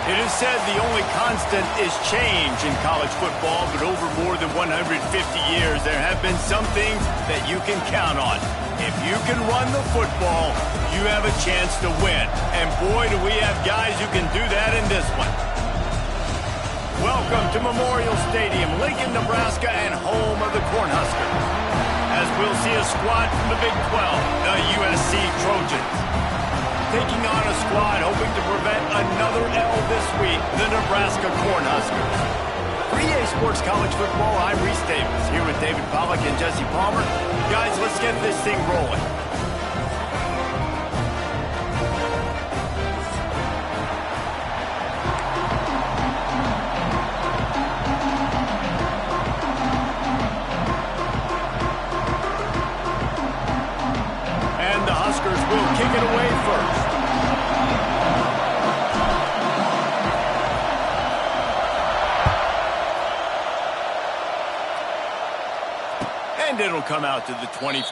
It is said the only constant is change in college football, but over more than 150 years, there have been some things that you can count on. If you can run the football, you have a chance to win. And boy, do we have guys who can do that in this one. Welcome to Memorial Stadium, Lincoln, Nebraska, and home of the Cornhuskers. As we'll see a squad from the Big 12, the USC Trojans. Taking on a squad hoping to prevent another L this week, the Nebraska Cornhuskers. For EA Sports College Football, I'm Reese Davis, here with David Pollack and Jesse Palmer. Guys, let's get this thing rolling. And the Huskers will kick it away first. And it'll come out to the 20.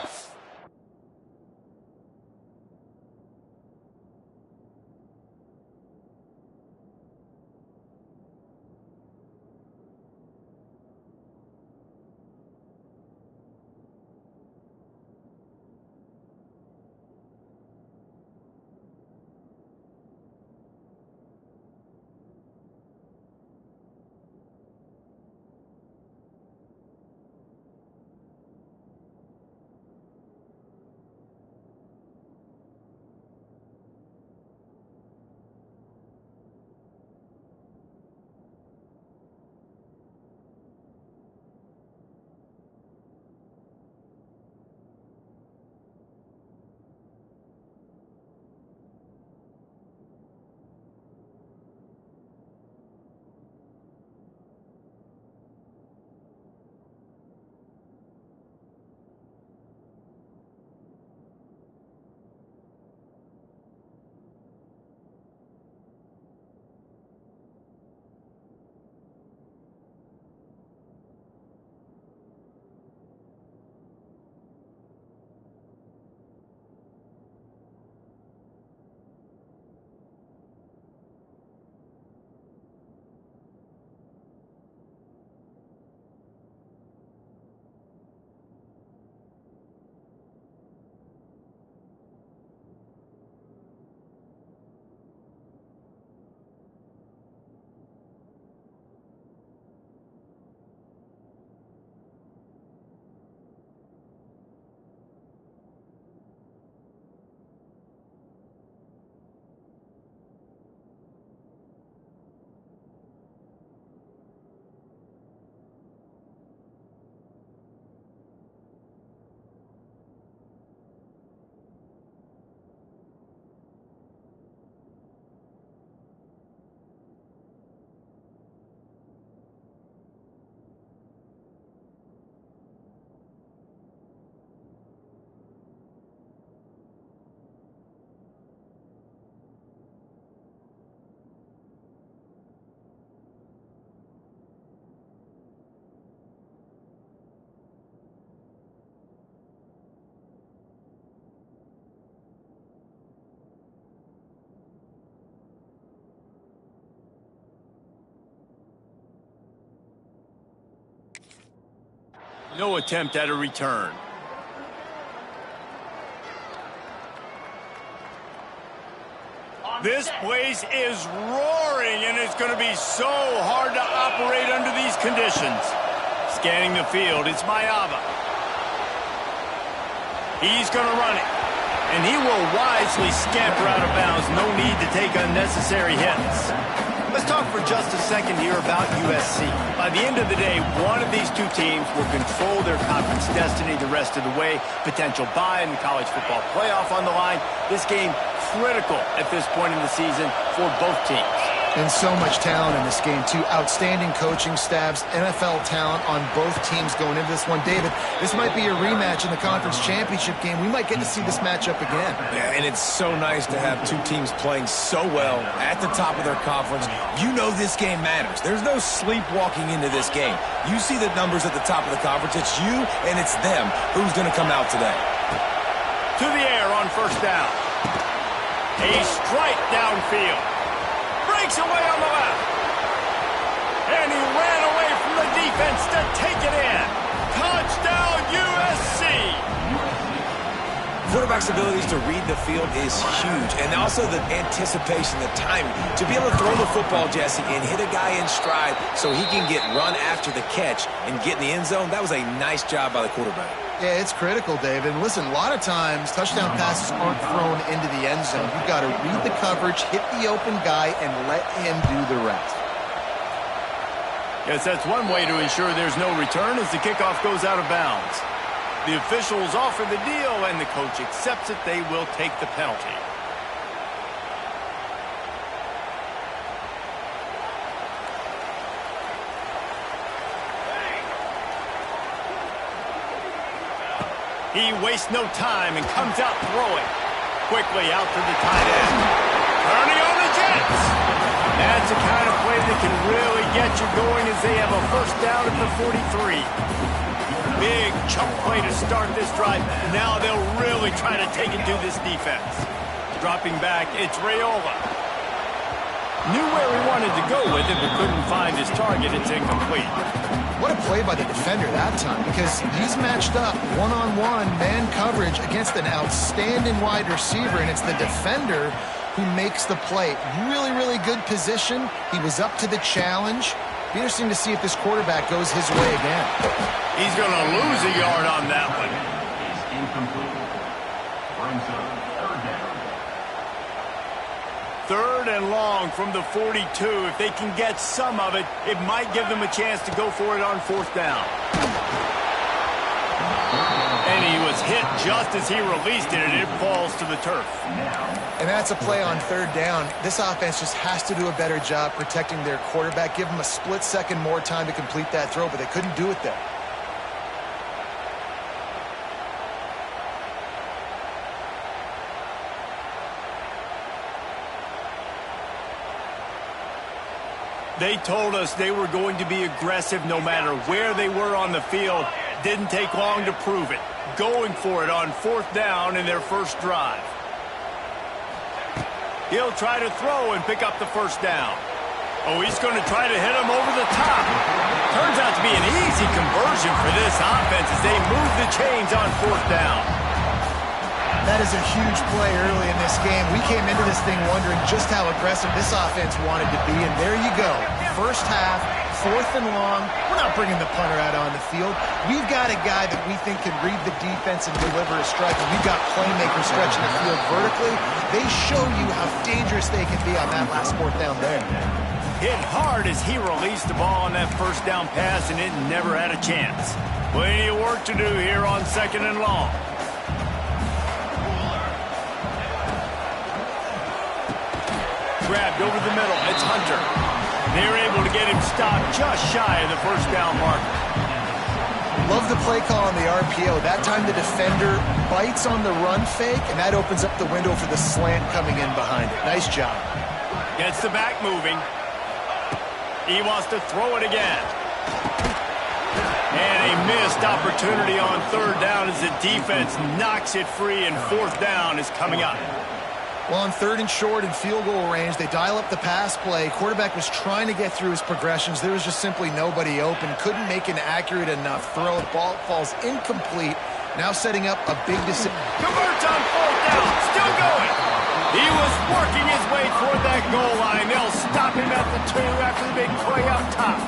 No attempt at a return. This place is roaring, and it's going to be so hard to operate under these conditions. Scanning the field, it's Mayava. He's going to run it, and he will wisely scamper out of bounds. No need to take unnecessary hits. Let's talk for just a second here about USC. By the end of the day, one of these two teams will control their conference destiny the rest of the way. Potential bye in the college football playoff on the line. This game critical at this point in the season for both teams. And so much talent in this game, too. Outstanding coaching staffs, NFL talent on both teams going into this one. David, this might be a rematch in the conference championship game. We might get to see this matchup again. Yeah, and it's so nice to have two teams playing so well at the top of their conference. You know this game matters. There's no sleepwalking into this game. You see the numbers at the top of the conference. It's you and it's them. Who's going to come out today? To the air on first down. A strike downfield. Breaks away on the take it in. Touchdown, USC! Quarterback's abilities to read the field is huge, and also the anticipation, the timing. To be able to throw the football, Jesse, and hit a guy in stride so he can get run after the catch and get in the end zone, that was a nice job by the quarterback. Yeah, it's critical, David. And listen, a lot of times touchdown passes aren't thrown into the end zone. You've got to read the coverage, hit the open guy, and let him do the rest. Yes, that's one way to ensure there's no return as the kickoff goes out of bounds. The officials offer the deal, and the coach accepts it. They will take the penalty. He wastes no time and comes out throwing. Quickly out to the tight end. Turning on the Jets. That's the kind of play that can really get you going as they have a first down at the 43. Big chunk play to start this drive. Now they'll really try to take it to this defense. Dropping back, it's Raiola. Knew where he wanted to go with it, but couldn't find his target. It's incomplete. What a play by the defender that time, because he's matched up one-on-one man coverage against an outstanding wide receiver, and it's the defender who makes the play. Really, really good position. He was up to the challenge. Be interesting to see if this quarterback goes his way again. He's going to lose a yard on that one. Third and long from the 42. If they can get some of it, it might give them a chance to go for it on fourth down. And he was hit just as he released it, and it falls to the turf. And that's a play on third down. This offense just has to do a better job protecting their quarterback. Give them a split second more time to complete that throw, but they couldn't do it there. They told us they were going to be aggressive no matter where they were on the field. Didn't take long to prove it. Going for it on fourth down in their first drive. He'll try to throw and pick up the first down. Oh, he's going to try to hit him over the top. Turns out to be an easy conversion for this offense as they move the chains on fourth down. That is a huge play early in this game. We came into this thing wondering just how aggressive this offense wanted to be, and there you go. First half, fourth and long. We're not bringing the punter out on the field. We've got a guy that we think can read the defense and deliver a strike, and we've got playmakers stretching the field vertically. They show you how dangerous they can be on that last fourth down there. Hit hard as he released the ball on that first down pass, and it never had a chance. Plenty of work to do here on second and long. Grabbed over the middle. It's Hunter. They're able to get him stopped just shy of the first down marker. Love the play call on the RPO. That time the defender bites on the run fake, and that opens up the window for the slant coming in behind it. Nice job. Gets the back moving. He wants to throw it again. And a missed opportunity on third down as the defense knocks it free, and fourth down is coming up. Well, on third and short and field goal range, they dial up the pass play. Quarterback was trying to get through his progressions. There was just simply nobody open. Couldn't make an accurate enough throw. The ball falls incomplete. Now setting up a big decision. Converts on fourth down. Still going. He was working his way toward that goal line. They'll stop him at the 2 after the big play up top.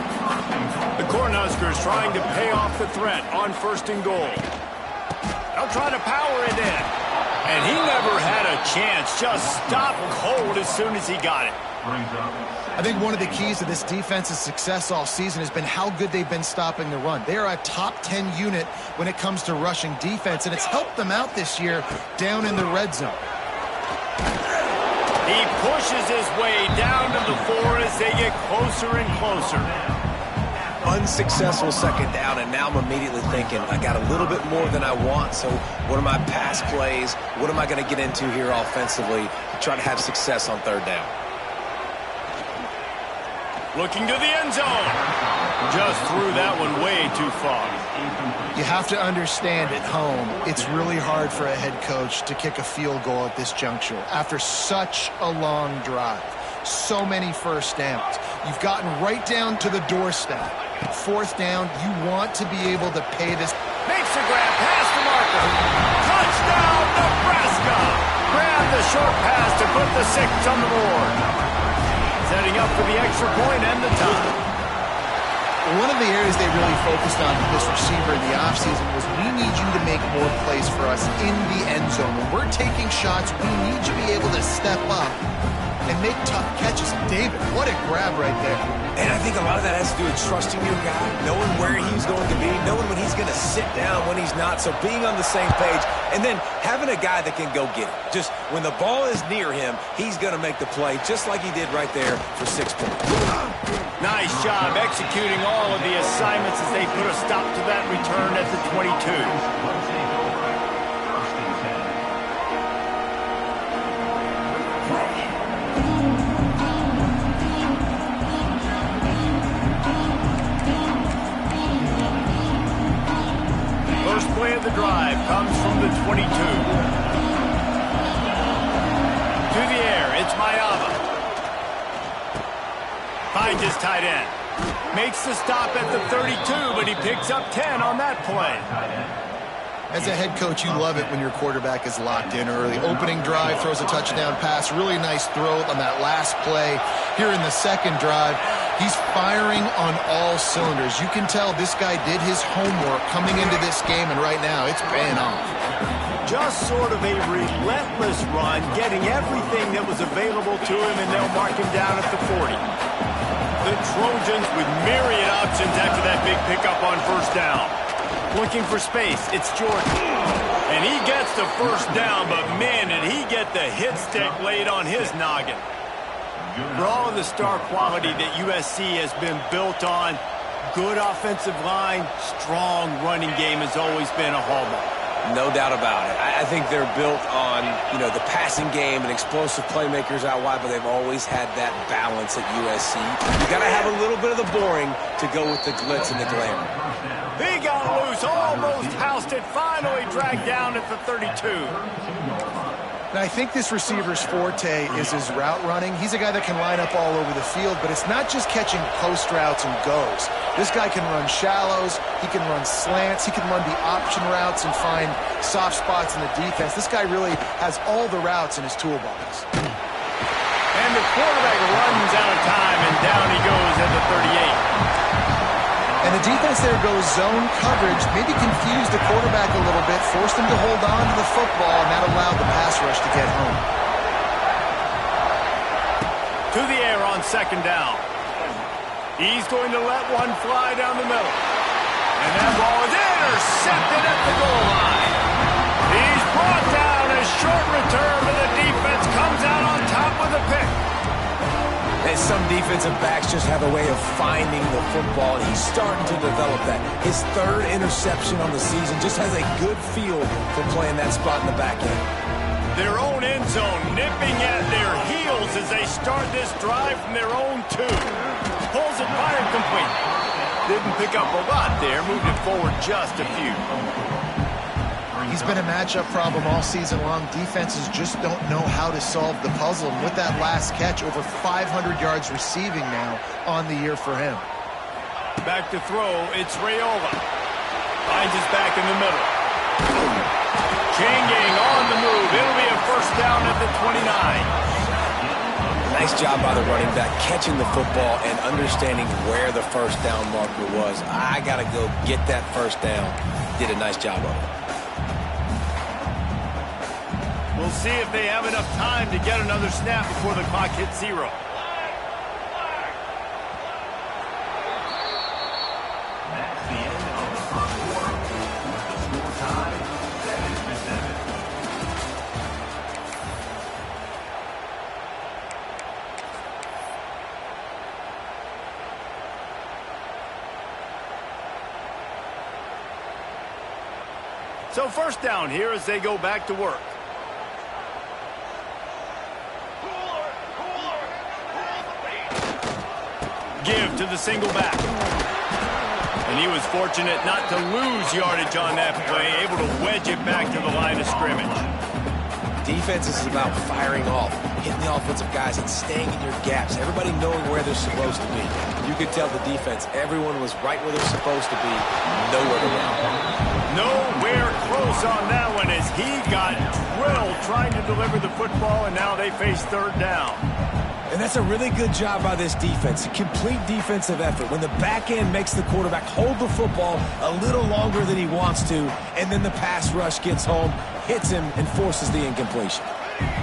The Cornhuskers trying to pay off the threat on first and goal. They'll try to power it in. And he never had a chance. Just stopped cold as soon as he got it. I think one of the keys to this defense's success all season has been how good they've been stopping the run. They are a top 10 unit when it comes to rushing defense, and it's helped them out this year down in the red zone. He pushes his way down to the 4 as they get closer and closer. Unsuccessful second down, and now I'm immediately thinking, I got a little bit more than I want, so what are my pass plays? What am I going to get into here offensively to try to have success on third down? Looking to the end zone. Just threw that one way too far. You have to understand at home, it's really hard for a head coach to kick a field goal at this juncture after such a long drive. So many first downs. You've gotten right down to the doorstep. Fourth down, you want to be able to pay this. Makes the grab past the marker. Touchdown, Nebraska! Grab the short pass to put the 6 on the board. Setting up for the extra point and the tie. One of the areas they really focused on with this receiver in the offseason was we need you to make more plays for us in the end zone. When we're taking shots, we need you to be able to step up and make tough catches. David, what a grab right there. And I think a lot of that has to do with trusting your guy, knowing where he's going to be, knowing when he's going to sit down, when he's not, so being on the same page, and then having a guy that can go get it. Just when the ball is near him, he's going to make the play, just like he did right there for 6 points. Nice job executing all of the assignments as they put a stop to that return at the 22. First play of the drive comes from the 22. To the air, it's Mayava. Finds his tight end. Makes the stop at the 32, but he picks up 10 on that play. As a head coach, you love it when your quarterback is locked in early. Opening drive, throws a touchdown pass. Really nice throw on that last play. Here in the second drive, he's firing on all cylinders. You can tell this guy did his homework coming into this game, and right now it's paying off. Just sort of a relentless run, getting everything that was available to him, and they'll mark him down at the 40. The Trojans with myriad options after that big pickup on first down. Looking for space, it's Jordan. And he gets the first down, but man, did he get the hit stick laid on his noggin. For all of the star quality that USC has been built on, good offensive line, strong running game has always been a hallmark. No doubt about it. I think they're built on, the passing game and explosive playmakers out wide, but they've always had that balance at USC. You got to have a little bit of the boring to go with the glitz and the glamour. He got loose, almost housed it, finally dragged down at the 32. And I think this receiver's forte is his route running. He's a guy that can line up all over the field, but it's not just catching post routes and goes. This guy can run shallows, he can run slants, he can run the option routes and find soft spots in the defense. This guy really has all the routes in his toolbox. And the quarterback runs out of time, and down he goes at the 38. And the defense there goes zone coverage, maybe confused the quarterback a little bit, forced him to hold on to the football, and that allowed the pass rush to get home. To the air on second down. He's going to let one fly down the middle. And that ball is intercepted at the goal line. He's brought down, a short return, but the defense comes out on top with a pick. And some defensive backs just have a way of finding the football, and he's starting to develop that. His third interception on the season, just has a good feel for playing that spot in the back end. Their own end zone nipping at their heels as they start this drive from their own 2. Pulls it fired complete. Didn't pick up a lot there, moved it forward just a few. He's been a matchup problem all season long. Defenses just don't know how to solve the puzzle. And with that last catch, over 500 yards receiving now on the year for him. Back to throw, it's Raiola. Finds his back in the middle. Chain gang on the move. It'll be a first down at the 29. Nice job by the running back, catching the football and understanding where the first down marker was. I got to go get that first down. Did a nice job of it. We'll see if they have enough time to get another snap before the clock hits 0. So first down here as they go back to work. Give to the single back. And he was fortunate not to lose yardage on that play, able to wedge it back to the line of scrimmage. Defense is about firing off. hitting the offensive guys and staying in your gaps, everybody knowing where they're supposed to be. You could tell the defense, everyone was right where they're supposed to be, nowhere to run. Nowhere close on that one as he got drilled trying to deliver the football, and now they face third down. And that's a really good job by this defense. Complete defensive effort. When the back end makes the quarterback hold the football a little longer than he wants to, and then the pass rush gets home, hits him, and forces the incompletion.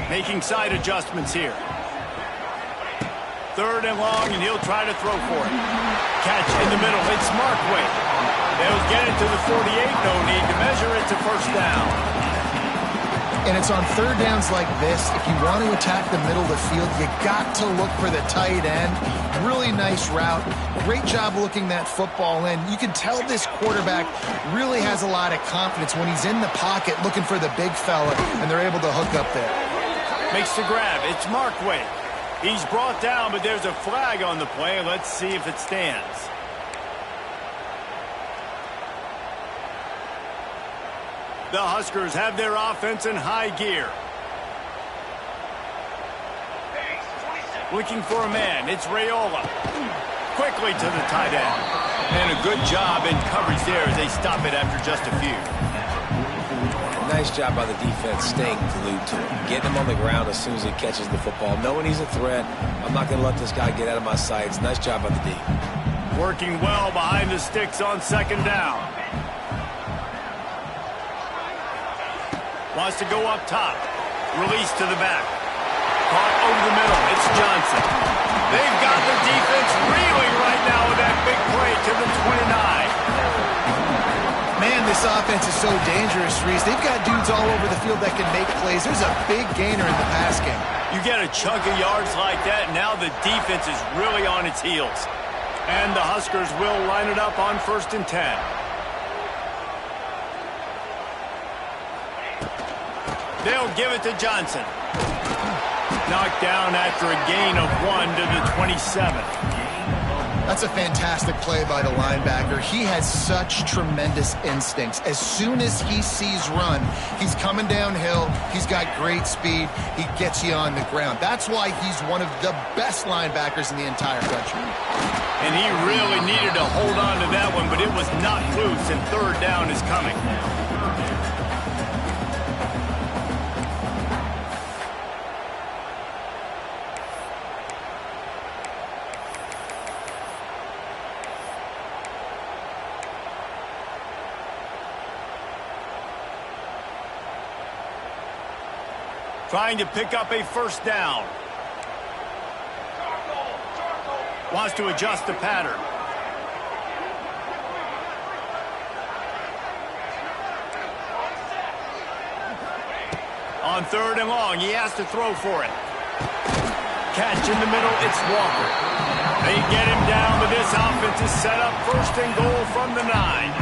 Making side adjustments here. Third and long, and he'll try to throw for it. Catch in the middle. It's Markway. They'll get it to the 48. No need to measure it to first down. And it's on third downs like this. If you want to attack the middle of the field, you got to look for the tight end. Really nice route. Great job looking that football in. You can tell this quarterback really has a lot of confidence when he's in the pocket looking for the big fella, and they're able to hook up there. Makes the grab. It's Markway. He's brought down, but there's a flag on the play. Let's see if it stands. The Huskers have their offense in high gear. Looking for a man. It's Raiola. Quickly to the tight end. And a good job in coverage there as they stop it after just a few. Nice job by the defense staying glued to him. Getting him on the ground as soon as he catches the football. Knowing he's a threat. I'm not going to let this guy get out of my sights. Nice job by the D. Working well behind the sticks on second down. Wants to go up top. Release to the back. Caught over the middle. It's Johnson. They've got the defense reeling right now with that big play to the 29. Man, this offense is so dangerous, Reese. They've got dudes all over the field that can make plays. There's a big gainer in the pass game. You get a chunk of yards like that, now the defense is really on its heels. And the Huskers will line it up on 1st and 10. They'll give it to Johnson. Knocked down after a gain of 1 to the 27. That's a fantastic play by the linebacker. He has such tremendous instincts. As soon as he sees run, he's coming downhill. He's got great speed. He gets you on the ground. That's why he's one of the best linebackers in the entire country. And he really needed to hold on to that one, but it was not loose, and third down is coming. Trying to pick up a first down. Wants to adjust the pattern. On third and long, he has to throw for it. Catch in the middle, it's Walker. They get him down, but this offense is set up 1st and goal from the 9.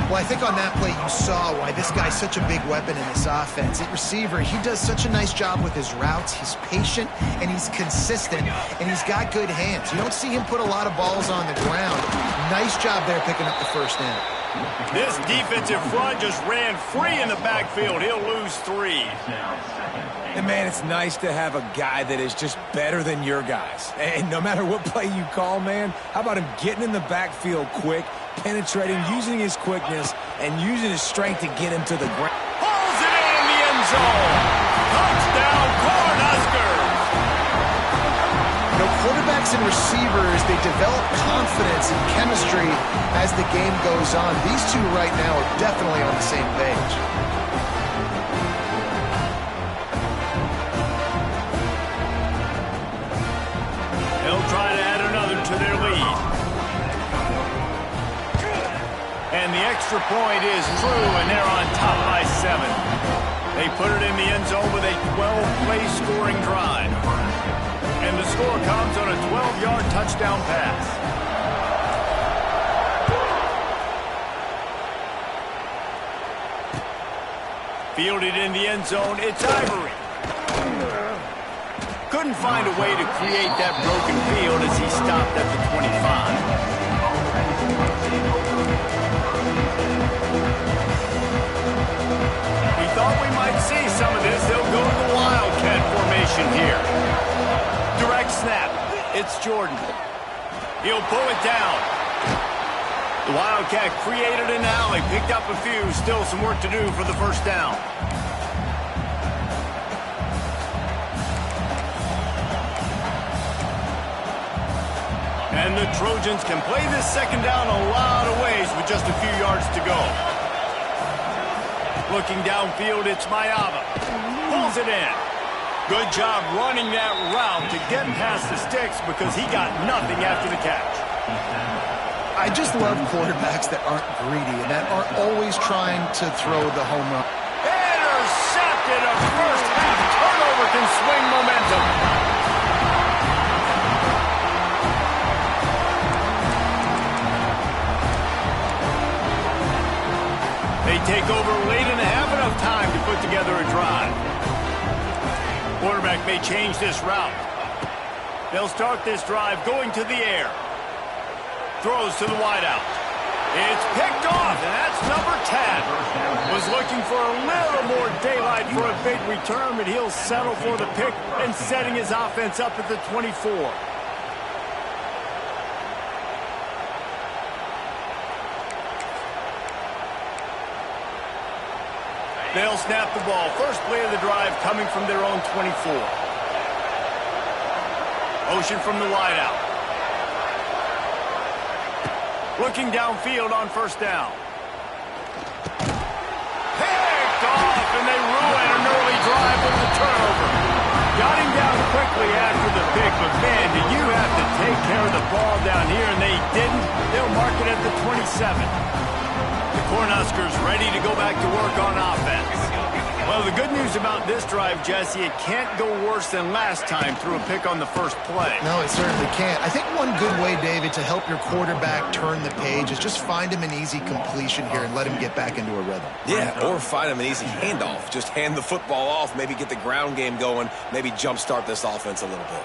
Well, I think on that play you saw why this guy's such a big weapon in this offense. At receiver, he does such a nice job with his routes. He's patient, and he's consistent, and he's got good hands. You don't see him put a lot of balls on the ground. Nice job there picking up the first down. This defensive front just ran free in the backfield. He'll lose 3. And, man, it's nice to have a guy that is just better than your guys. And no matter what play you call, man, how about him getting in the backfield quick, penetrating, using his quickness, and using his strength to get him to the ground. Pulls it in the end zone. Touchdown, Cornhuskers. You know, quarterbacks and receivers, they develop confidence and chemistry as the game goes on. These two right now are definitely on the same page. They'll try to add another to their lead. And the extra point is true, and they're on top by 7. They put it in the end zone with a 12-play scoring drive. And the score comes on a 12-yard touchdown pass. Fielded in the end zone, it's Ivory. Couldn't find a way to create that broken field as he stopped at the 25. We thought we might see some of this. They'll go to the Wildcat formation. formation here. Direct snap. It's Jordan. He'll pull it down. The Wildcat created an alley, picked up a few. Still some work to do for the first down. And the Trojans can play this second down a lot of ways with just a few yards to go. Looking downfield, it's Mayava. Pulls it in. Good job running that route to get past the sticks because he got nothing after the catch. I just love quarterbacks that aren't greedy and that aren't always trying to throw the home run. Intercepted. A first half turnover can swing momentum. They take over late and have enough time to put together a drive. Quarterback may change this route. They'll start this drive going to the air. Throws to the wideout. It's picked off, and that's number 10. Was looking for a little more daylight for a big return, but he'll settle for the pick and setting his offense up at the 24. They'll snap the ball. First play of the drive coming from their own 24. Motion from the wideout. Looking downfield on first down. Picked off, and they ruin an early drive with the turnover. Got him down quickly after the pick, but man, do you have to take care of the ball down here, and they didn't. They'll mark it at the 27. The Cornhuskers ready to go back to work on offense. Well, the good news about this drive, Jesse, it can't go worse than last time through a pick on the first play. No, it certainly can't. I think one good way, David, to help your quarterback turn the page is just find him an easy completion here and let him get back into a rhythm. Yeah, or find him an easy handoff. Just hand the football off, maybe get the ground game going, maybe jumpstart this offense a little bit.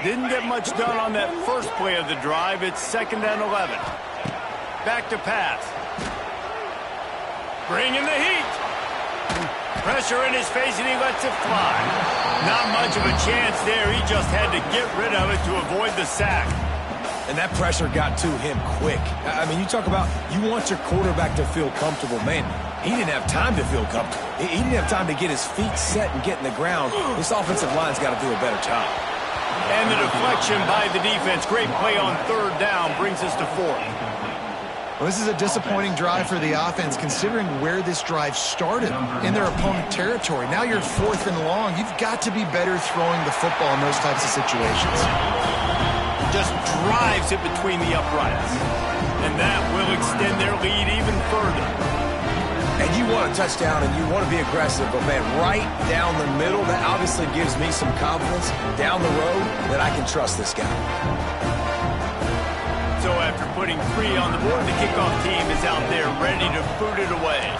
Didn't get much done on that first play of the drive. It's 2nd and 11. Back to pass. Bringing the heat. Pressure in his face, and he lets it fly. Not much of a chance there. He just had to get rid of it to avoid the sack. And that pressure got to him quick. I mean, you talk about you want your quarterback to feel comfortable. Man, he didn't have time to feel comfortable. He didn't have time to get his feet set and get in the ground. This offensive line's got to do a better job. And the deflection by the defense. Great play on 3rd down brings us to 4th. Well, this is a disappointing drive for the offense, considering where this drive started in their opponent territory. Now you're 4th and long. You've got to be better throwing the football in those types of situations. Just drives it between the uprights. And that will extend their lead even further. And you want a touchdown and you want to be aggressive, but man, right down the middle, that obviously gives me some confidence down the road that I can trust this guy. So after putting 3 on the board, the kickoff team is out there ready to boot it away.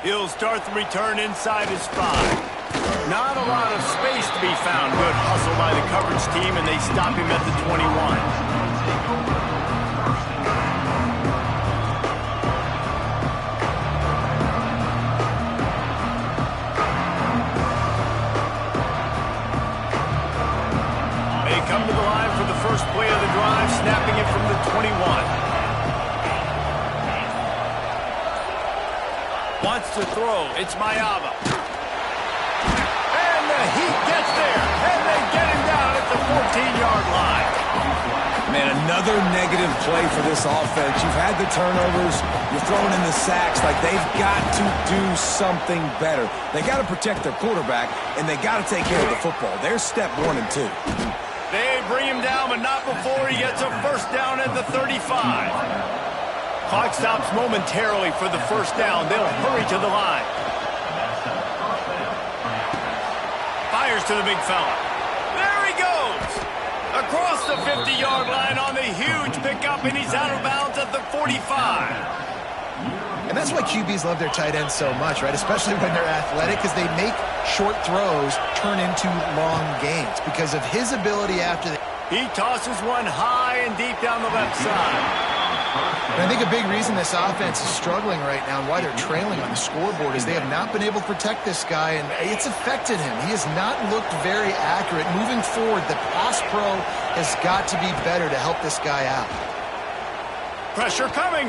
He'll start the return inside his 5. Not a lot of space to be found. Good hustle by the coverage team, and they stop him at the 21. Come to the line for the first play of the drive, snapping it from the 21. Wants to throw. It's Mayava. And the Heat gets there. And they get him down at the 14-yard line. Man, another negative play for this offense. You've had the turnovers. You're throwing in the sacks. Like, they've got to do something better. They got to protect their quarterback, and they got to take care of the football. There's step 1 and 2. They bring him down, but not before he gets a first down at the 35. Clock stops momentarily for the first down. They'll hurry to the line. Fires to the big fella. There he goes. Across the 50-yard line on the huge pickup, and he's out of bounds at the 45. And that's why QBs love their tight ends so much, right? Especially when they're athletic, because they make short throws turn into long gains because of his ability after the... He tosses one high and deep down the left side. And I think a big reason this offense is struggling right now and why they're trailing on the scoreboard is they have not been able to protect this guy, and it's affected him. He has not looked very accurate. Moving forward, the pass pro has got to be better to help this guy out. Pressure coming.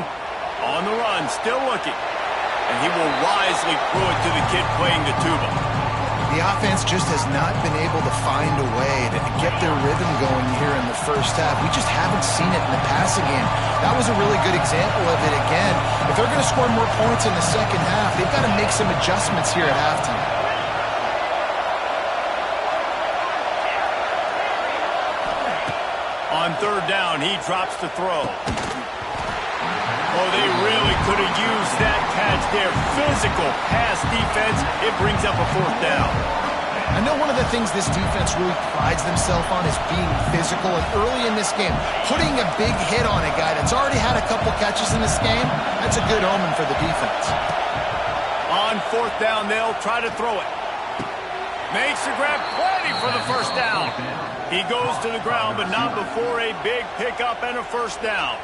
On the run, still looking. And he will wisely throw it to the kid playing the tuba. The offense just has not been able to find a way to get their rhythm going here in the first half. We just haven't seen it in the passing game. That was a really good example of it again. If they're going to score more points in the second half, they've got to make some adjustments here at halftime. On third down, he drops the throw. Oh, they really could have used that catch there. Physical pass defense. It brings up a fourth down. I know one of the things this defense really prides themselves on is being physical. And early in this game, putting a big hit on a guy that's already had a couple catches in this game, that's a good omen for the defense. On fourth down, they'll try to throw it. Makes the grab, plenty for the first down. He goes to the ground, but not before a big pickup and a first down.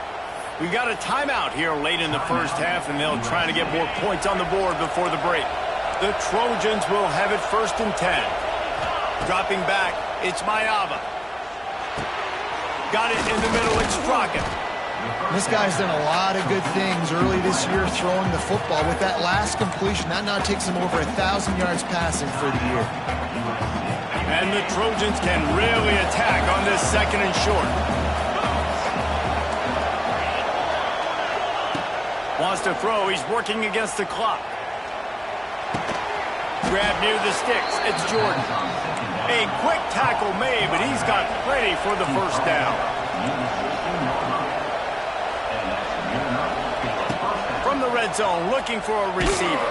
We got a timeout here late in the first half, and they'll try to get more points on the board before the break. The Trojans will have it 1st and 10. Dropping back, it's Mayava. Got it in the middle, it's Straka. This guy's done a lot of good things early this year throwing the football. With that last completion, that now takes him over 1,000 yards passing for the year. And the Trojans can really attack on this 2nd and short. Wants to throw. He's working against the clock. Grab near the sticks. It's Jordan. A quick tackle made, but he's got plenty for the first down. From the red zone, looking for a receiver.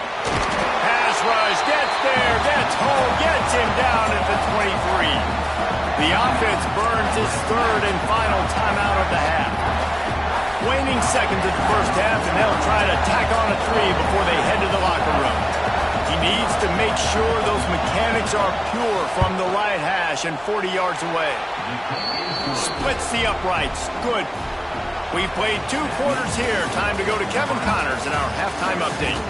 Pass rush. Gets there. Gets home. Gets him down at the 23. The offense burns his 3rd and final timeout of the half. Waning seconds at the first half, and they'll try to tack on a 3 before they head to the locker room. He needs to make sure those mechanics are pure from the right hash and 40 yards away. Splits the uprights. Good. We've played 2 quarters here. Time to go to Kevin Connors in our halftime update.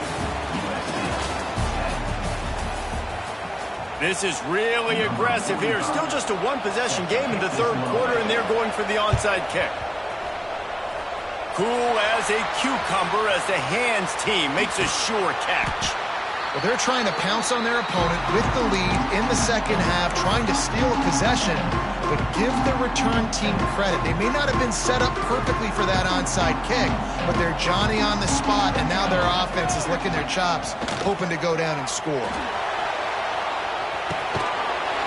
This is really aggressive here. Still just a 1-possession game in the 3rd quarter, and they're going for the onside kick. Cool as a cucumber as the hands team makes a sure catch. Well, they're trying to pounce on their opponent with the lead in the second half, trying to steal a possession, but give the return team credit. They may not have been set up perfectly for that onside kick, but they're Johnny on the spot, and now their offense is licking their chops, hoping to go down and score.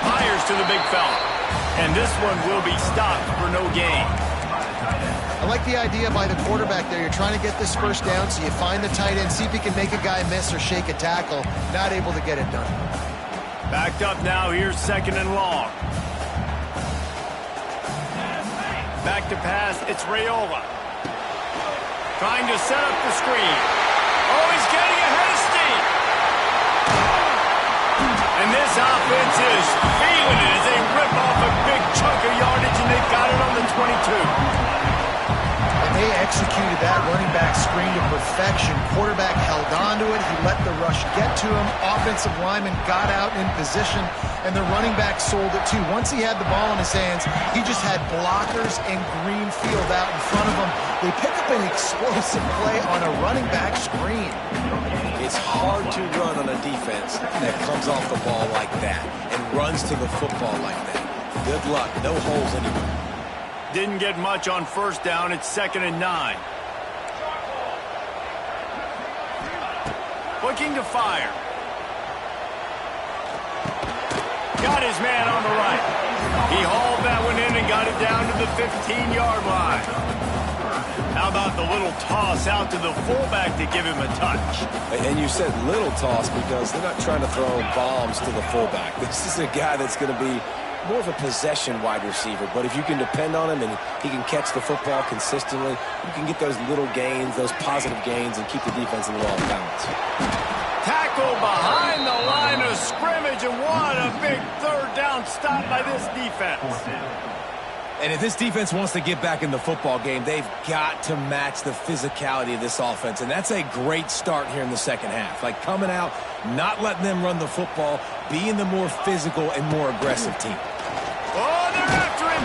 Fires to the big fella, and this one will be stopped for no gain. I like the idea by the quarterback there. You're trying to get this first down, so you find the tight end, see if he can make a guy miss or shake a tackle. Not able to get it done. Backed up now. Here's 2nd and long. Back to pass. It's Raiola. Trying to set up the screen. Oh, he's getting ahead of steam. And this offense is feeling it as they rip off a big chunk of yardage, and they've got it on the 22. They executed that running back screen to perfection. Quarterback held on to it. He let the rush get to him. Offensive lineman got out in position, and the running back sold it too. Once he had the ball in his hands, he just had blockers and green field out in front of him. They pick up an explosive play on a running back screen. It's hard to run on a defense that comes off the ball like that and runs to the football like that. Good luck. No holes anywhere. Didn't get much on first down. It's 2nd and 9. Looking to fire. Got his man on the right. He hauled that one in and got it down to the 15-yard line. How about the little toss out to the fullback to give him a touch? And you said little toss because they're not trying to throw bombs to the fullback. This is a guy that's going to be more of a possession wide receiver, but if you can depend on him and he can catch the football consistently, you can get those little gains, those positive gains, and keep the defense a little off balance. Tackle behind the line of scrimmage, and what a big 3rd down stop by this defense. And if this defense wants to get back in the football game, they've got to match the physicality of this offense. And that's a great start here in the second half. Like coming out, not letting them run the football, being the more physical and more aggressive team. Oh, they're after him.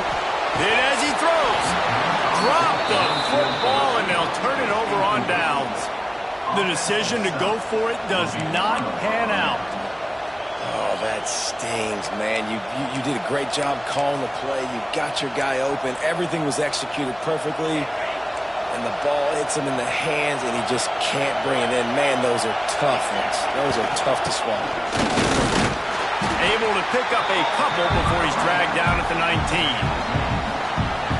Hit as he throws. Drop the football, and they'll turn it over on downs. The decision to go for it does not pan out. Oh, that stings, man. You did a great job calling the play. You got your guy open. Everything was executed perfectly. And the ball hits him in the hands, and he just can't bring it in. Man, those are tough ones. Those are tough to swallow. Able to pick up a couple before he's dragged down at the 19.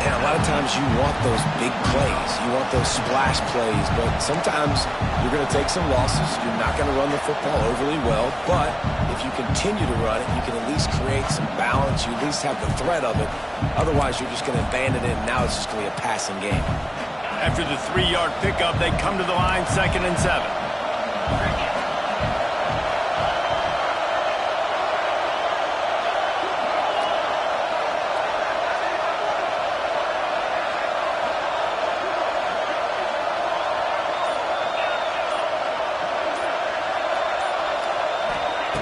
And a lot of times you want those big plays. You want those splash plays. But sometimes you're going to take some losses. You're not going to run the football overly well. But if you continue to run it, you can at least create some balance. You at least have the threat of it. Otherwise, you're just going to abandon it, and now it's just going to be a passing game. After the 3-yard pickup, they come to the line 2nd and 7.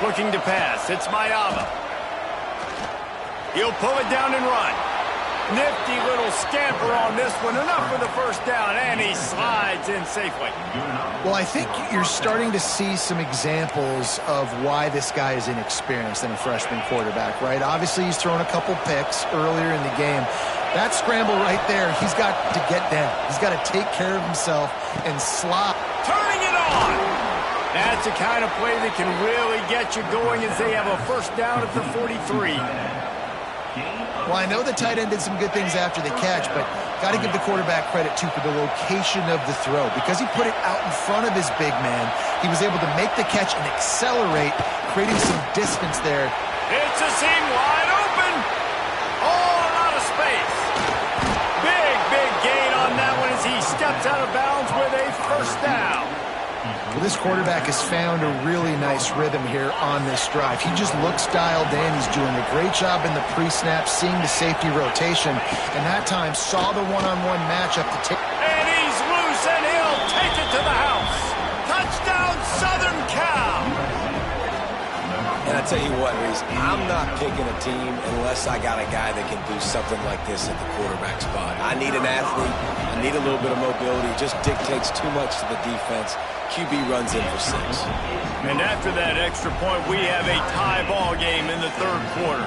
Looking to pass. It's Mayava. He'll pull it down and run. Nifty little scamper on this one. Enough for the first down, and he slides in safely. Well, I think you're starting to see some examples of why this guy is inexperienced in a freshman quarterback, right? Obviously, he's thrown a couple picks earlier in the game. That scramble right there, he's got to get down. He's got to take care of himself and slide. Turning it on. That's the kind of play that can really get you going as they have a first down at the 43. Well, I know the tight end did some good things after the catch, but got to give the quarterback credit, too, for the location of the throw. Because he put it out in front of his big man, he was able to make the catch and accelerate, creating some distance there. It's a seam wide open. Oh, a lot of space. Big gain on that one as he steps out of bounds with a first down. Well, this quarterback has found a really nice rhythm here on this drive. He just looks dialed in. He's doing a great job in the pre-snap, seeing the safety rotation, and that time saw the one-on-one matchup to take. And he's loose, and he'll take it to the house. Touchdown, Southern Cal. And I tell you what, Reese, I'm not picking a team unless I got a guy that can do something like this at the quarterback spot. I need an athlete. I need a little bit of mobility. It just dictates too much to the defense. QB runs in for 6. And after that extra point, we have a tie ball game in the 3rd quarter.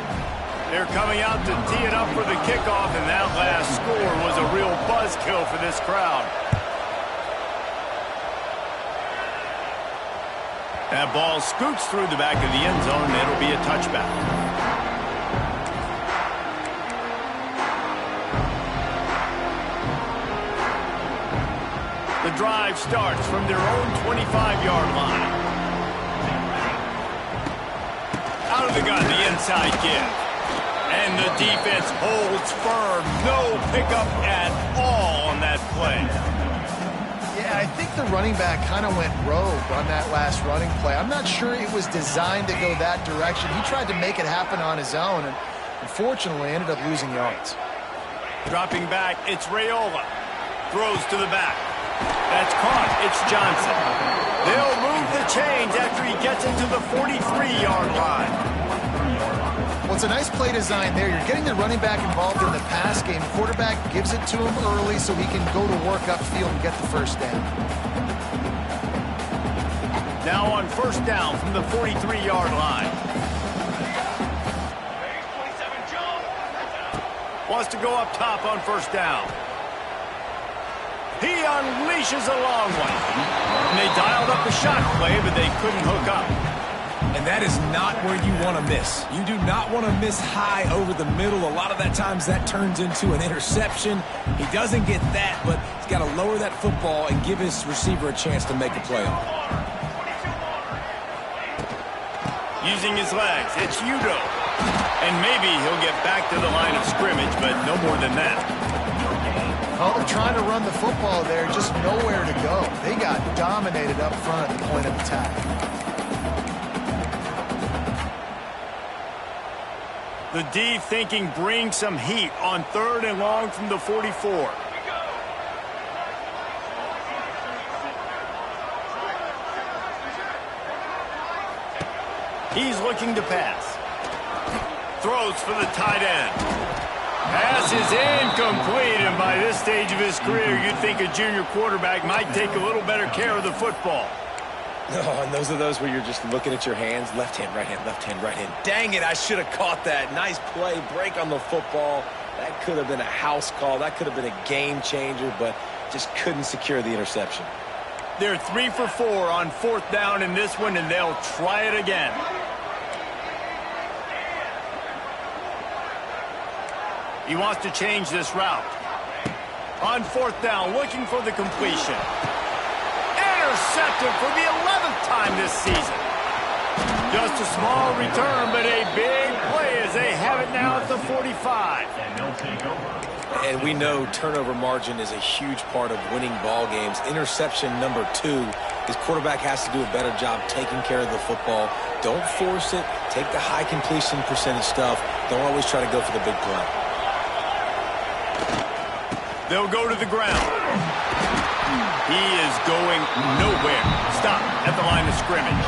They're coming out to tee it up for the kickoff, and that last score was a real buzzkill for this crowd. That ball scoots through the back of the end zone, and it'll be a touchback. The drive starts from their own 25-yard line. Out of the gun, the inside give. And the defense holds firm. No pickup at all on that play. Yeah, I think the running back kind of went rogue on that last running play. I'm not sure it was designed to go that direction. He tried to make it happen on his own, and unfortunately ended up losing yards. Dropping back, it's Raiola. Throws to the back. That's caught. It's Johnson. They'll move the chains after he gets into the 43-yard line. Well, it's a nice play design there. You're getting the running back involved in the pass game. Quarterback gives it to him early so he can go to work upfield and get the first down. Now on first down from the 43-yard line. Wants to go up top on first down. He unleashes a long one. And they dialed up the shot play, but they couldn't hook up. And that is not where you want to miss. You do not want to miss high over the middle. A lot of that times that turns into an interception. He doesn't get that, but he's got to lower that football and give his receiver a chance to make a play on it. Using his legs, it's Udo. And maybe he'll get back to the line of scrimmage, but no more than that. Oh, they're trying to run the football there, just nowhere to go. They got dominated up front at the point of attack. The D thinking bring some heat on 3rd and long from the 44. He's looking to pass. Throws for the tight end. Pass is incomplete, and by this stage of his career, you'd think a junior quarterback might take a little better care of the football. Oh, and those are those where you're just looking at your hands. Left hand, right hand, left hand, right hand. Dang it, I should have caught that. Nice play, break on the football. That could have been a house call. That could have been a game changer, but just couldn't secure the interception. They're 3 for 4 on 4th down in this one, and they'll try it again. He wants to change this route. On 4th down, looking for the completion. Intercepted for the 11th time this season. Just a small return, but a big play as they have it now at the 45. And we know turnover margin is a huge part of winning ball games. Interception number 2. His quarterback has to do a better job taking care of the football. Don't force it. Take the high completion percentage stuff. Don't always try to go for the big play. They'll go to the ground. He is going nowhere. Stop at the line of scrimmage.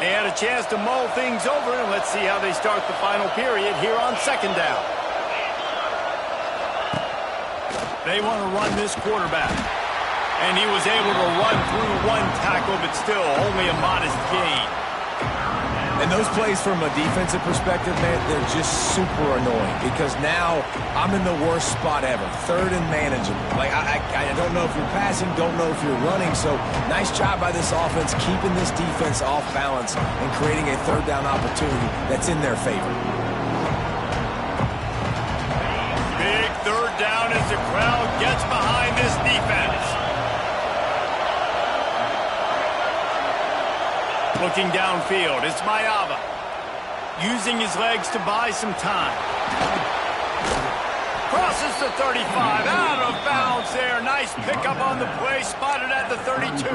They had a chance to mull things over, and let's see how they start the final period here on 2nd down. They want to run this quarterback. And he was able to run through 1 tackle, but still only a modest gain. And those plays from a defensive perspective, man, they're just super annoying because now I'm in the worst spot ever. 3rd and manageable. Like, I don't know if you're passing, don't know if you're running. So nice job by this offense keeping this defense off balance and creating a 3rd down opportunity that's in their favor. Big 3rd down as the crowd gets behind this defense. Looking downfield, it's Mayava. Using his legs to buy some time. Crosses the 35, out of bounds there. Nice pickup on the play, spotted at the 32.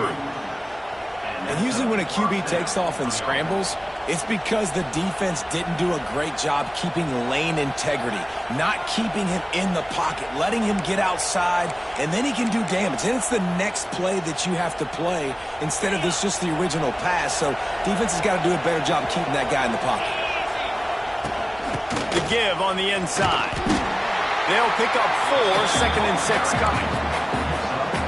And usually when a QB takes off and scrambles, it's because the defense didn't do a great job keeping lane integrity, not keeping him in the pocket, letting him get outside, and then he can do damage. And it's the next play that you have to play instead of this just the original pass. So defense has got to do a better job keeping that guy in the pocket. The give on the inside. They'll pick up 4, 2nd and 6 coming.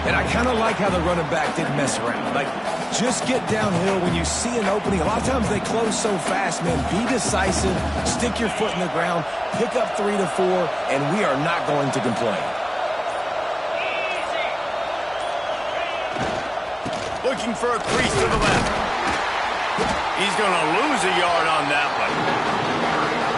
And I kind of like how the running back didn't mess around. Like, just get downhill when you see an opening. A lot of times they close so fast, man. Be decisive, stick your foot in the ground, pick up 3 to 4, and we are not going to complain. Looking for a crease to the left. He's going to lose a yard on that one.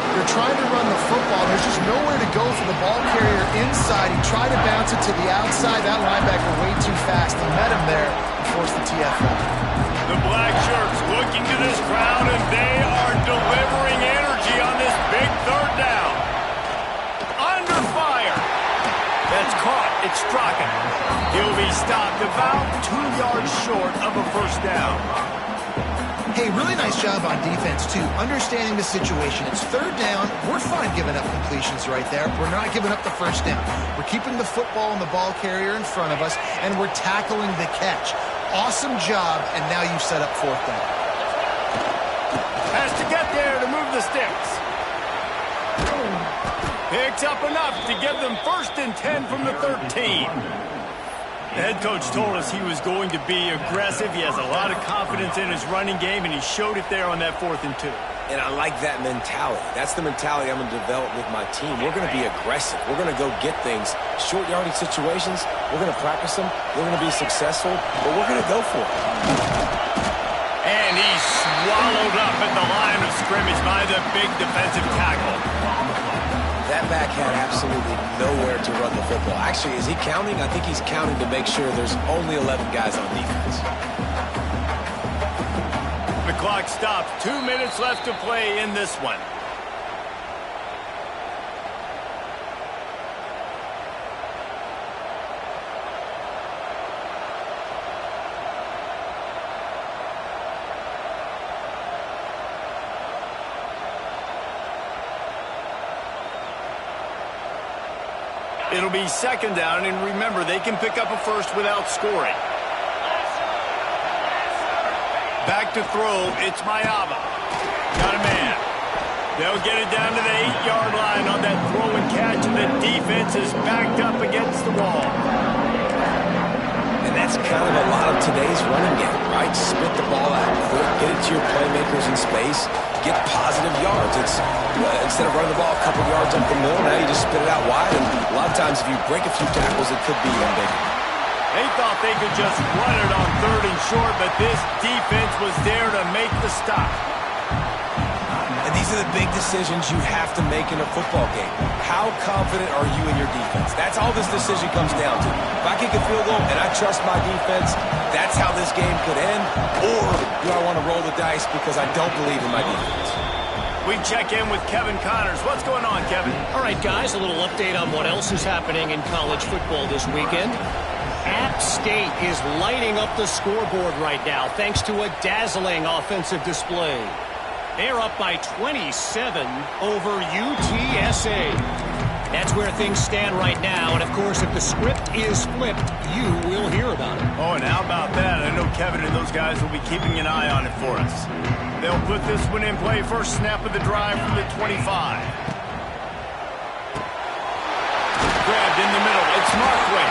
They're trying to run the football. There's just nowhere to go for the ball carrier inside. He tried to bounce it to the outside. That linebacker way too fast. He met him there and forced the TFL. The black shirts looking to this crowd, and they are delivering energy on this big 3rd down. Under fire. That's caught. It's Strachan. He'll be stopped about 2 yards short of a 1st down. Hey, really nice job on defense, too. Understanding the situation. It's 3rd down. We're fine giving up completions right there. We're not giving up the 1st down. We're keeping the football and the ball carrier in front of us, and we're tackling the catch. Awesome job, and now you set up 4th down. Has to get there to move the sticks. Picks up enough to give them 1st and 10 from the 13. The head coach told us he was going to be aggressive. He has a lot of confidence in his running game, and he showed it there on that 4th and 2. And I like that mentality. That's the mentality I'm going to develop with my team. We're going to be aggressive. We're going to go get things. Short yardage situations, we're going to practice them. We're going to be successful, but we're going to go for it. And he swallowed up at the line of scrimmage by the big defensive tackle. That back had absolutely nowhere to run the football. Actually, is he counting? I think he's counting to make sure there's only 11 guys on defense. The clock stops. 2 minutes left to play in this one. It'll be second down, and remember, they can pick up a first without scoring. Back to throw, it's Mayava. Got a man. They'll get it down to the 8-yard line on that throw and catch, and the defense is backed up against the wall. And that's kind of a lot of today's running game, right? Spit the ball out quick, get it to your playmakers in space, get positive yards. It's instead of running the ball a couple yards up the middle, now you just spit it out wide, and a lot of times if you break a few tackles, it could be even bigger. They thought they could just run it on 3rd and short, but this defense was there to make the stop. And these are the big decisions you have to make in a football game. How confident are you in your defense? That's all this decision comes down to. If I kick a field goal and I trust my defense, that's how this game could end. Or do I want to roll the dice because I don't believe in my defense? We check in with Kevin Connors. What's going on, Kevin? All right, guys, a little update on what else is happening in college football this weekend. App State is lighting up the scoreboard right now thanks to a dazzling offensive display. They're up by 27 over UTSA. That's where things stand right now, and of course, if the script is flipped, you will hear about it. Oh, and how about that? I know Kevin and those guys will be keeping an eye on it for us. They'll put this one in play. First snap of the drive from the 25. Grabbed in the middle. It's Markway.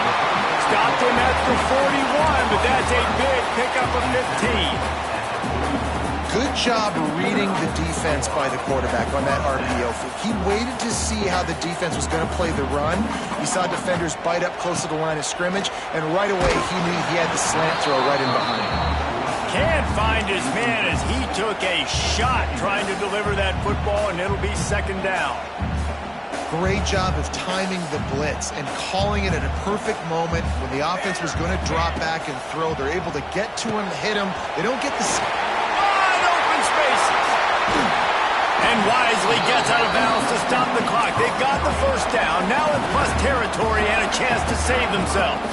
Stopped him at the 41, but that's a big pickup of 15. Good job reading the defense by the quarterback on that RPO. He waited to see how the defense was going to play the run. He saw defenders bite up close to the line of scrimmage, and right away he knew he had the slant throw right in behind him. Can't find his man as he took a shot trying to deliver that football, and it'll be second down. Great job of timing the blitz and calling it at a perfect moment when the offense was going to drop back and throw. They're able to get to him, hit him. They don't get the... Wide open spaces. And wisely gets out of bounds to stop the clock. They've got the first down. Now in plus territory and a chance to save themselves.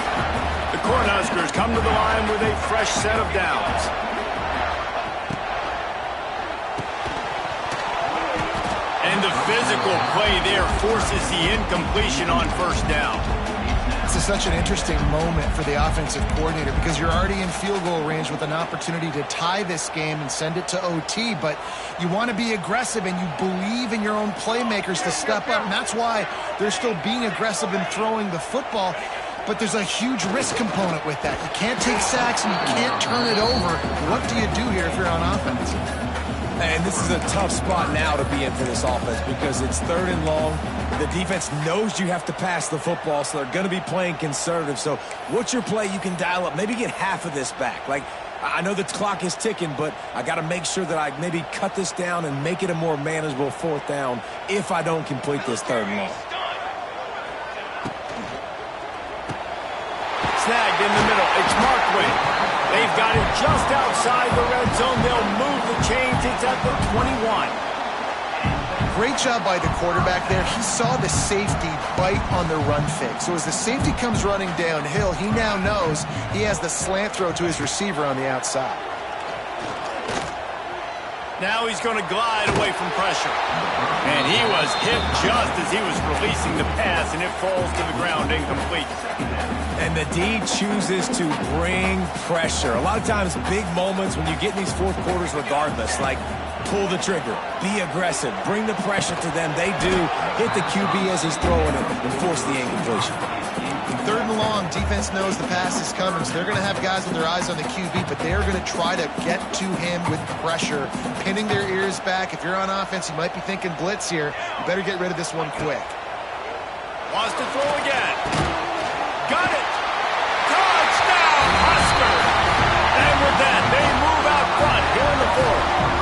The Cornhuskers come to the line with a fresh set of downs. And the physical play there forces the incompletion on first down. This is such an interesting moment for the offensive coordinator because you're already in field goal range with an opportunity to tie this game and send it to OT, but you want to be aggressive and you believe in your own playmakers to step up, and that's why they're still being aggressive in throwing the football. But there's a huge risk component with that. You can't take sacks and you can't turn it over. What do you do here if you're on offense? And this is a tough spot now to be in for this offense because it's 3rd and long. The defense knows you have to pass the football, so they're going to be playing conservative. So what's your play you can dial up? Maybe get half of this back. Like, I know the clock is ticking, but I got to make sure that I maybe cut this down and make it a more manageable 4th down if I don't complete this 3rd and long. Snagged in the middle. It's Markway. They've got it just outside the red zone. They'll move the chains. It's at the 21. Great job by the quarterback there. He saw the safety bite on the run fake. So as the safety comes running downhill, he now knows he has the slant throw to his receiver on the outside. Now he's going to glide away from pressure. And he was hit just as he was releasing the pass, and it falls to the ground incomplete. And the D chooses to bring pressure. A lot of times, big moments when you get in these fourth quarters regardless, like pull the trigger, be aggressive, bring the pressure to them. They do hit the QB as he's throwing it and force the incompletion. 3rd and long, defense knows the pass is coming, so they're going to have guys with their eyes on the QB, but they're going to try to get to him with pressure, pinning their ears back. If you're on offense, you might be thinking blitz here. You better get rid of this one quick. Wants to throw again. Got it. Touchdown, Husker. And with that, they move out front here in the 4th.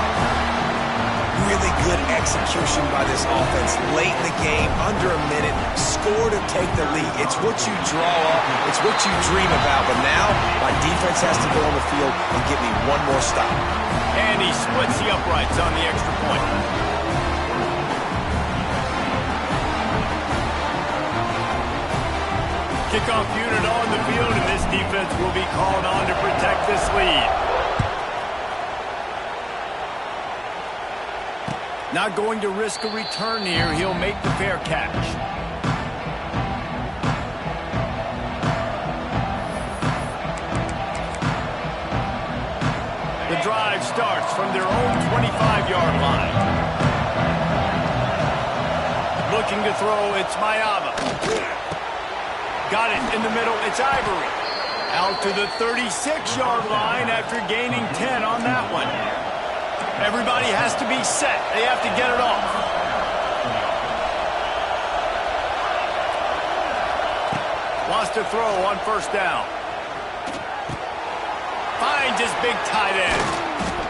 execution by this offense late in the game, under a minute, score to take the lead. It's what you draw up, it's what you dream about, but now my defense has to go on the field and give me one more stop. And he splits the uprights on the extra point. Kickoff unit on the field, and this defense will be called on to protect this lead. Not going to risk a return here. He'll make the fair catch. The drive starts from their own 25-yard line. Looking to throw, it's Mayava. Got it in the middle, it's Ivory. Out to the 36-yard line after gaining 10 on that one. Everybody has to be set. They have to get it off. Wants to throw on first down. Finds his big tight end.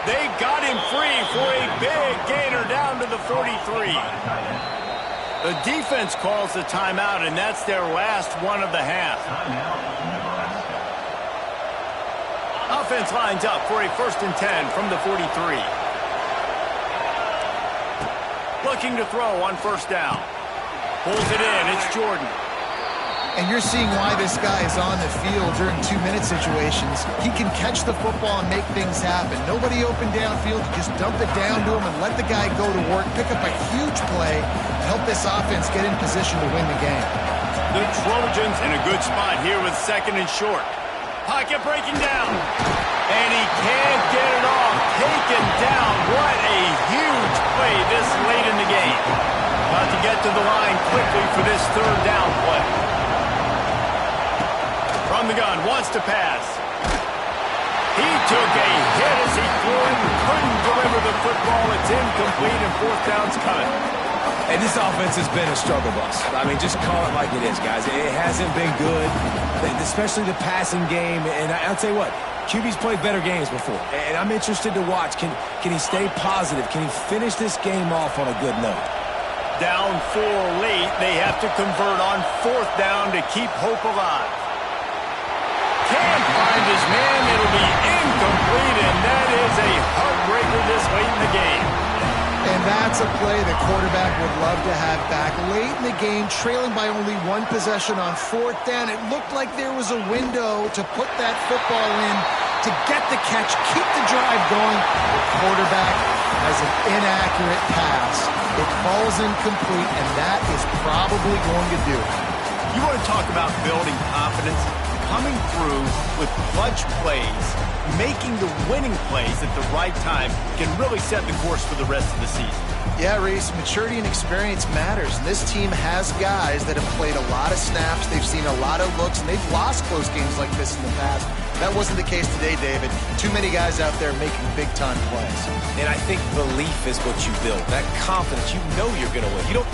They got him free for a big gainer down to the 43. The defense calls the timeout, and that's their last one of the half. Offense lines up for a 1st and 10 from the 43. Looking to throw on first down. Pulls it in. It's Jordan. And you're seeing why this guy is on the field during 2-minute situations. He can catch the football and make things happen. Nobody open downfield. You just dump it down to him and let the guy go to work, pick up a huge play to help this offense get in position to win the game. The Trojans in a good spot here with 2nd and short. Pocket breaking down. And he can't get it off. Taken down. What a huge play this late in the game. About to get to the line quickly for this 3rd down play. From the gun, wants to pass. He took a hit as he threw it and couldn't deliver the football. It's incomplete and 4th down's coming. And this offense has been a struggle bus. I mean, just call it like it is, guys. It hasn't been good, especially the passing game. And I'll tell you what, QB's played better games before. And I'm interested to watch. Can he stay positive? Can he finish this game off on a good note? Down 4 late. They have to convert on 4th down to keep hope alive. Can't find his man. It'll be incomplete, and that is a heartbreaker this late in the game. And that's a play the quarterback would love to have back. Late in the game, trailing by only 1 possession on 4th down. It looked like there was a window to put that football in, to get the catch, keep the drive going. The quarterback has an inaccurate pass. It falls incomplete, and that is probably going to do it. You want to talk about building confidence? Coming through with clutch plays, making the winning plays at the right time can really set the course for the rest of the season. Yeah, Reese, maturity and experience matters. And this team has guys that have played a lot of snaps. They've seen a lot of looks, and they've lost close games like this in the past. That wasn't the case today, David. Too many guys out there making big-time plays. And I think belief is what you build. That confidence, you know you're going to win. You don't